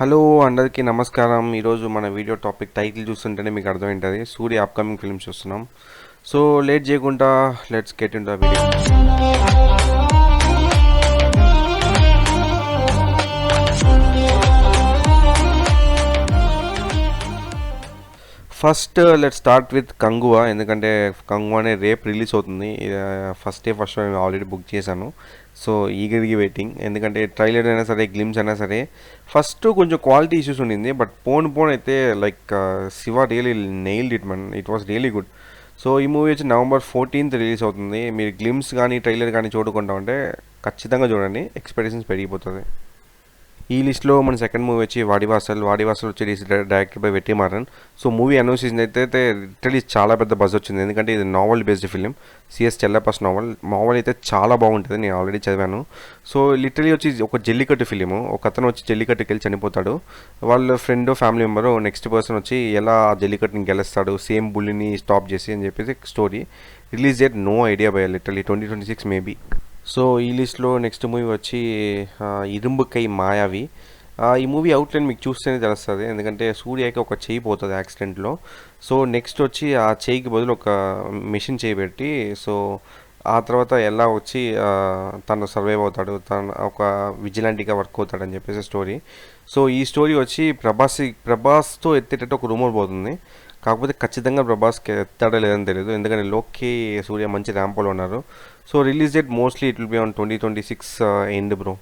Hello అందరికీ నమస్కారం. ఈరోజు మన వీడియో టాపిక్ టైటిల్ చూస్తుంటేనే మీకు అర్థమైంటుంది. సూర్య అప్కమింగ్ ఫిల్మ్స్ చూస్తున్నాం. సో లేట్ చేయకుండా let's get in the video. First let start with Kanguva. ఎందుకంటే కంగువానే రేపు రిలీజ్ అవుతుంది. ఫస్ట్ షో ఆల్రెడీ బుక్ చేశాను. సో ఈగర్గా వెయిటింగ్. ఎందుకంటే ట్రైలర్ అయినా సరే, గ్లిమ్స్ అయినా సరే ఫస్ట్ కొంచెం క్వాలిటీ ఇష్యూస్ ఉండింది. బట్ పోన్ అయితే like Siva really nailed it man. It was really good. So ఈ మూవీ వచ్చి November 14th రిలీజ్ అవుతుంది. మీరు గ్లిమ్స్ కానీ ట్రైలర్ కానీ చూడకుండా ఉంటే ఖచ్చితంగా చూడండి, ఎక్స్పెక్టేషన్స్ పెరిగిపోతుంది. ఈ లిస్ట్లో మన సెకండ్ మూవీ వచ్చి వాడివాసల్ వచ్చి director by Vetrimaaran. So movie announce చేసింది అయితే లిటరలీ చాలా పెద్ద బజ్ వచ్చింది. ఎందుకంటే ఇది novel based film, C S Chellappa's novel అయితే చాలా బాగుంటుంది. నేను ఆల్రెడీ చదివాను. సో లిటరలీ వచ్చి ఒక జల్లికట్టు ఫిలిము. ఒక అతను వచ్చి జల్లికట్టుకి వెళ్ళి చనిపోతాడు. వాళ్ళ friend family member next person వచ్చి ఎలా ఆ జల్లికట్టుని గెలుస్తాడు, సేమ్ బుల్లిని స్టాప్ చేసి అని చెప్పేసి story. Release date no idea by literally 2026 maybe. So ఈ లిస్ట్లో నెక్స్ట్ మూవీ వచ్చి ఇరుంబుకై మాయావి. ఈ మూవీ అవుట్లైన్ మీకు చూస్తేనే తెలుస్తుంది. ఎందుకంటే సూర్యకి ఒక చేయి పోతుంది యాక్సిడెంట్లో. సో నెక్స్ట్ వచ్చి ఆ చేయికి బదులు ఒక మిషన్ చేయి పెట్టి, సో ఆ తర్వాత ఎలా వచ్చి తను సర్వైవ్ అవుతాడు, తను ఒక విజిలాంటీగా వర్క్ అవుతాడని చెప్పేసి స్టోరీ. సో ఈ స్టోరీ వచ్చి ప్రభాస్తో ఎత్తేటట్టు ఒక రూమర్ పోతుంది. కాకపోతే ఖచ్చితంగా ప్రభాస్కి ఎత్తాడో లేదని తెలియదు. ఎందుకంటే లోక్కి సూర్య మంచి ర్యాంపోలో ఉన్నారు. So release date mostly it will be on 2026 end bro.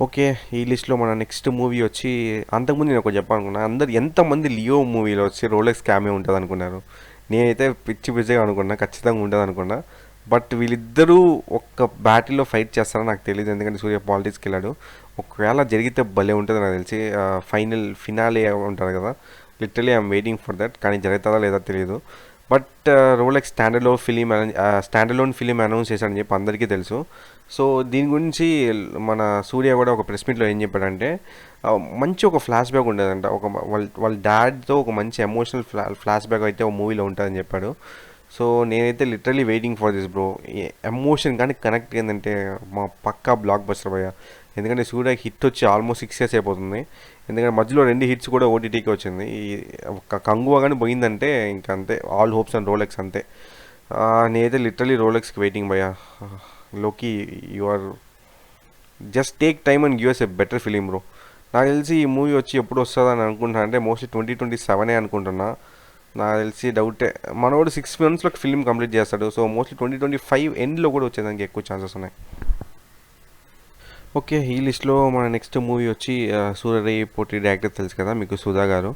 Okay, ఈ లిస్ట్లో మన నెక్స్ట్ మూవీ వచ్చి, అంతకుముందు నేను ఒక చెప్పాలనుకున్నా, అందరు ఎంతమంది లియో మూవీలో వచ్చి రోలెక్స్ క్యామే ఉంటుంది అనుకున్నారు. నేనైతే పిచ్చిగా అనుకున్నా ఖచ్చితంగా ఉంటుంది అనుకున్నా. బట్ వీళ్ళిద్దరూ ఒక్క బ్యాటిల్లో ఫైట్ చేస్తారో నాకు తెలియదు. ఎందుకంటే సూర్య పాలిటిక్స్కి వెళ్ళాడు. ఒకవేళ జరిగితే భలే ఉంటుంది నాకు తెలిసి. ఫినాలే ఉంటుంది కదా, literally I'm waiting for that. కానీ జరుగుతుందా లేదా తెలియదు. బట్ రోలెక్స్ స్టాండర్లోన్ ఫిలిం అనౌన్స్ చేశాడని చెప్పి అందరికీ తెలుసు. సో దీని గురించి మన సూర్య కూడా ఒక ప్రెస్ మీట్లో ఏం చెప్పాడంటే, మంచి ఒక ఫ్లాష్ బ్యాక్ ఉండేదంట. వాళ్ళ డాడ్తో ఒక మంచి ఎమోషనల్ ఫ్లాష్ బ్యాక్ అయితే ఒక మూవీలో ఉంటుందని చెప్పాడు. సో నేనైతే literally waiting for this bro. Emotion కానీ కనెక్ట్ ఏంటంటే మా పక్కా బ్లాక్ బస్టర్ భయ్యా. ఎందుకంటే సూర్యకి హిట్ వచ్చి ఆల్మోస్ట్ 6 years అయిపోతుంది. ఎందుకంటే మధ్యలో 2 హిట్స్ కూడా ఓటీటీకి వచ్చింది. ఈ కంగువా కానీ పోయిందంటే ఇంకా అంతే, ఆల్ హోప్స్ అండ్ రోలెక్స్ అంతే. నేనైతే లిటరలీ రోలెక్స్కి వెయిటింగ్ భయ్యా. లోకి you are just take time and give us a better film bro. నాకు తెలిసి ఈ మూవీ వచ్చి ఎప్పుడు వస్తుందని అనుకుంటున్నా అంటే మోస్ట్లీ 2027 అనుకుంటున్నా. నాకు తెలిసి డౌటే. మనోడు 6 monthsలో ఫిల్మ్ కంప్లీట్ చేస్తాడు. సో మోస్ట్లీ 2025 ఎండ్లో కూడా వచ్చేదానికి ఎక్కువ ఛాన్సెస్ ఉన్నాయి. ఓకే, ఈ లిస్ట్లో మన నెక్స్ట్ మూవీ వచ్చి సూర్యరై పోటీ డైరెక్టర్ తెలుసు కదా మీకు, సుధా గారు.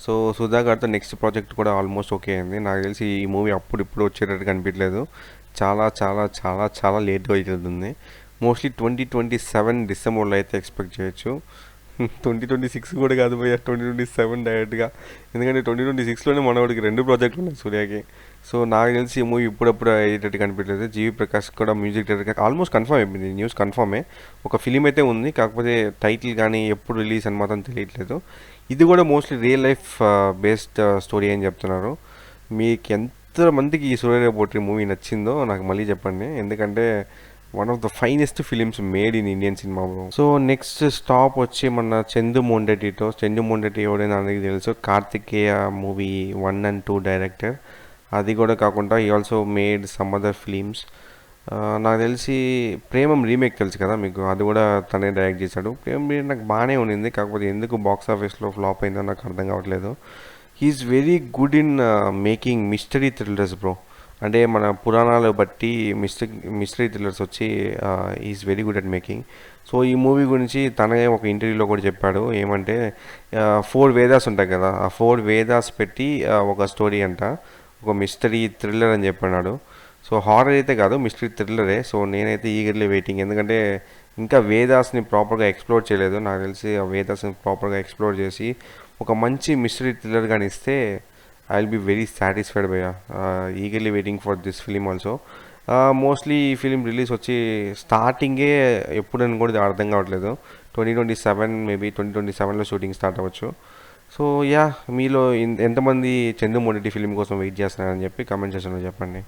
సో సుధా గారితో నెక్స్ట్ ప్రాజెక్ట్ కూడా ఆల్మోస్ట్ ఓకే అయింది. నాకు తెలిసి ఈ మూవీ ఇప్పుడు వచ్చేటట్టు కనిపించలేదు. చాలా చాలా చాలా చాలా లేట్గా అవుతుంది. మోస్ట్లీ 2027 డిసెంబర్లో అయితే ఎక్స్పెక్ట్ చేయొచ్చు. 2026 కూడా కాదు పోయా, 2027 డైరెక్ట్గా. ఎందుకంటే 2026లోనే మనవాడికి 2 ప్రాజెక్టులు ఉన్నాయి సూర్యకి. సో నాకు తెలిసి ఈ మూవీ ఇప్పుడప్పుడు అయ్యేటట్టు కనిపించలేదు. జీవి ప్రకాష్ కూడా మ్యూజిక్ డైరెక్టర్ ఆల్మోస్ట్ కన్ఫర్మ్ అయిపోయింది. న్యూస్ కన్ఫర్మే. ఒక ఫిలిం అయితే ఉంది, కాకపోతే టైటిల్ కానీ ఎప్పుడు రిలీజ్ అని మాత్రం తెలియట్లేదు. ఇది కూడా mostly real life based story అని చెప్తున్నారు. మీకు ఎంతమందికి ఈ సూర్య పోటీ మూవీ నచ్చిందో నాకు మళ్ళీ చెప్పండి. ఎందుకంటే one of the finest films made in Indian cinema bro. So next stop వచ్చి మన చందు మొండెటి ఎవడైనా అందరికీ తెలుసు. Karthikeya movie 1 and 2 director. అది కూడా కాకుండా ఈ also made some other films. నాకు తెలిసి ప్రేమం రీమేక్ తెలుసు కదా మీకు, అది కూడా తనే డైరెక్ట్ చేశాడు. ప్రేమం రీమేక్ నాకు బాగానే ఉండింది, కాకపోతే ఎందుకు బాక్స్ ఆఫీస్లో ఫ్లాప్ అయిందో నాకు అర్థం కావట్లేదు. He is very good in making mystery thrillers bro. అంటే మన పురాణాలు బట్టి మిస్టరీ థ్రిల్లర్స్ వచ్చి is very good at making. So ఈ మూవీ గురించి తనే ఒక ఇంటర్వ్యూలో కూడా చెప్పాడు. ఏమంటే 4 వేదాస్ ఉంటాయి కదా, ఆ 4 వేదాస్ పెట్టి ఒక స్టోరీ అంట, ఒక మిస్టరీ థ్రిల్లర్ అని చెప్పన్నాడు. సో హారర్ అయితే కాదు, మిస్టరీ థ్రిల్లరే. సో నేనైతే ఈగర్లీ వెయిటింగ్. ఎందుకంటే ఇంకా వేదాస్ని ప్రాపర్గా ఎక్స్ప్లోర్ చేయలేదు. నాకు తెలిసి ఆ వేదాస్ని ప్రాపర్గా ఎక్స్ప్లోర్ చేసి ఒక మంచి మిస్టరీ థ్రిల్లర్ కానీ ఇస్తే I will be very satisfied భయ్యా. Eagerly waiting for this film also. Mostly ఈ ఫిలిం రిలీజ్ వచ్చి స్టార్టింగే ఎప్పుడని కూడా అర్థం కావట్లేదు. 2027 మేబీ 2027లో షూటింగ్ స్టార్ట్ అవ్వచ్చు. సో యా, మీలో ఎంతమంది చందు మొండెటి ఫిలిం కోసం వెయిట్ చేస్తున్నారని చెప్పి కామెంట్ సెక్షన్లో చెప్పండి.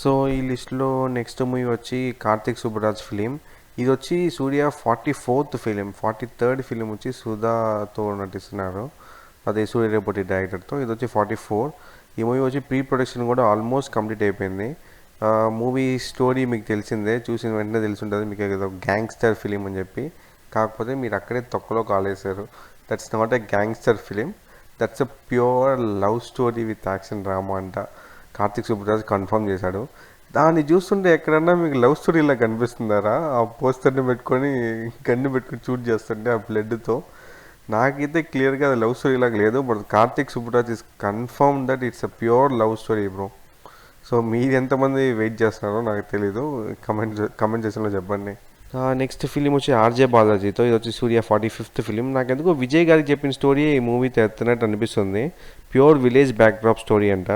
సో ఈ లిస్ట్లో నెక్స్ట్ మూవీ వచ్చి కార్తిక్ సుబ్బరాజ్ ఫిలిం. ఇది వచ్చి సూర్య 44th ఫిలిం, 43rd ఫిలిం వచ్చి సుధాతో నటిస్తున్నారు. అదే సూర్య రేపటి డైరెక్టర్తో. ఇది వచ్చి 44. ఈ మూవీ వచ్చి ప్రీ ప్రొడక్షన్ కూడా ఆల్మోస్ట్ కంప్లీట్ అయిపోయింది. మూవీ స్టోరీ మీకు తెలిసిందే, చూసిన వెంటనే తెలిసి ఉంటుంది మీకు ఏదో గ్యాంగ్స్టర్ ఫిలిం అని చెప్పి. కాకపోతే మీరు అక్కడే తొక్కలో కాలేశారు. That's not a gangster film, that's a pure love story with action drama అంట. కార్తిక్ సుబ్బరాజ్ కన్ఫర్మ్ చేశాడు. దాన్ని చూస్తుంటే ఎక్కడన్నా మీకు లవ్ స్టోరీలా కనిపిస్తుందారా? ఆ పోస్టర్ని పెట్టుకొని గన్ను పెట్టుకొని షూట్ చేస్తుంటే ఆ బ్లడ్తో నాకైతే క్లియర్గా అది లవ్ స్టోరీ లాగా లేదు. But Karthik Subbaraj is confirm that it's a pure love story bro. So మీరు ఎంతమంది వెయిట్ చేస్తున్నారో నాకు తెలీదు, కమెంట్ సెక్షన్లో చెప్పండి. నెక్స్ట్ ఫిలిం వచ్చి ఆర్జే బాలాజీతో. ఇది వచ్చి సూర్య 45th ఫిలిం. నాకు ఎందుకో విజయ్ గారికి చెప్పిన స్టోరీ ఈ మూవీ తెస్తున్నట్టు అనిపిస్తుంది. ప్యూర్ విలేజ్ బ్యాక్డ్రాప్ స్టోరీ అంట.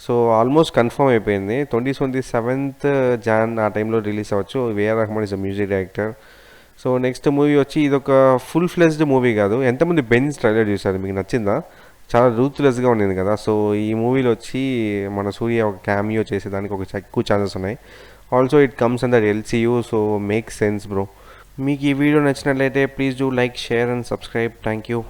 సో ఆల్మోస్ట్ కన్ఫర్మ్ అయిపోయింది. 27th జాన్ ఆ టైంలో రిలీజ్ అవ్వచ్చు. A R Rahman is a music director. So next movie వచ్చి ఇది ఒక ఫుల్ ఫ్లెజ్డ్ మూవీ కాదు. ఎంతమంది బెంజ్ ట్రైలర్ చూసారు, మీకు నచ్చిందా? చాలా రూత్లెస్గా ఉండింది కదా. సో ఈ మూవీలో వచ్చి మన సూర్య ఒక క్యామియో చేసేదానికి ఒక ఎక్కువ ఛాన్సెస్ ఉన్నాయి. Also it comes under LCU, so make sense bro. మీకు ఈ వీడియో నచ్చినట్లయితే please do like, share and subscribe. Thank you.